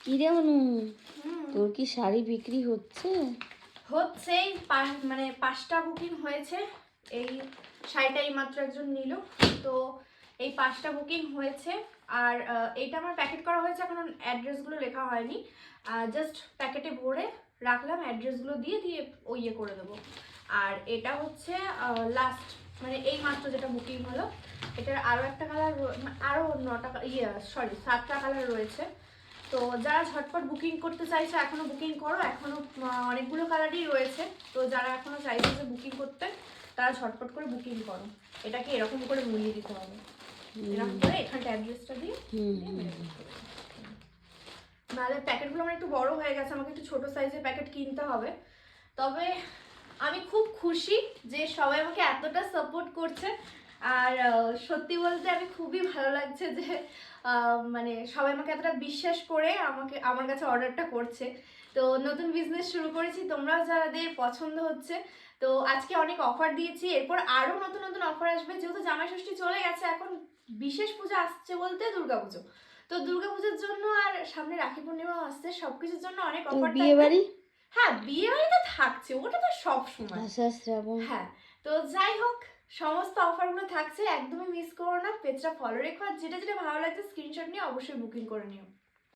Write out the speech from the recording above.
কি রে অনু, তোর কি শাড়ি বিক্রি হচ্ছে? হচ্ছে মানে 5টা বুকিং হয়েছে। এই শাড়িটা এই মাত্র একজন নিল, তো এই 5টা বুকিং হয়েছে। আর এইটা আমার প্যাকেট করা হয়েছে, এখন অ্যাড্রেসগুলো লেখা হয়নি, জাস্ট প্যাকেটে ভরে রাখলাম, অ্যাড্রেসগুলো দিয়ে দিয়ে ওই ইয়ে করে দেবো। আর এটা হচ্ছে লাস্ট, মানে এই মাত্র যেটা বুকিং হলো, এটার আরও একটা কালার, আরও 9টা 7টা কালার রয়েছে। তো যারা ঝটপট বুকিং করতে চাইছে এখনো বুকিং করো, এখনো অনেকগুলো কালারই রয়েছে। তো যারা এখনো চাইছে যে বুকিং করতে, তারা ঝটপট করে বুকিং করো। এটাকে এরকম করে মুড়িয়ে দিতে হবে, এরকম করে এখানটা অ্যাড্রেসটা দিয়ে নাহলে প্যাকেটগুলো আমার একটু বড় হয়ে গেছে, আমাকে একটু ছোট সাইজের প্যাকেট কিনতে হবে। তবে আমি খুব খুশি যে সবাই আমাকে এতটা সাপোর্ট করছে। আর সত্যি বলতে আমি খুবই ভালো লাগছে যে মানে সবাই আমাকে এতটা বিশ্বাস করে আমার কাছে অর্ডারটা করছে। তো নতুন বিজনেস শুরু করেছি, তোমরাও যাদের পছন্দ হচ্ছে। তো আজকে অনেক অফার দিয়েছি, এরপর আরও নতুন নতুন অফার আসবে। যেহেতু জামাই ষষ্ঠী চলে গেছে, এখন বিশেষ পূজা আসছে বলতে দুর্গাপুজো। তো দুর্গাপুজোর জন্য আর সামনে রাখি পূর্ণিমাও আসছে, সবকিছুর জন্য অনেক অফার বিয়ে বাড়ি? হ্যাঁ, বিয়ে বাড়ি তো থাকছে, ওটা তো সব সময়। শ্রাবণ। হ্যাঁ, তো যাই হোক, সমস্ত অফারগুলো থাকছে, একদমই মিস করো না। পেজটা ফলো রেখো, আর যেটা যেটা ভালো লাগছে স্ক্রিনশট নিয়ে অবশ্যই বুকিং করে নিও।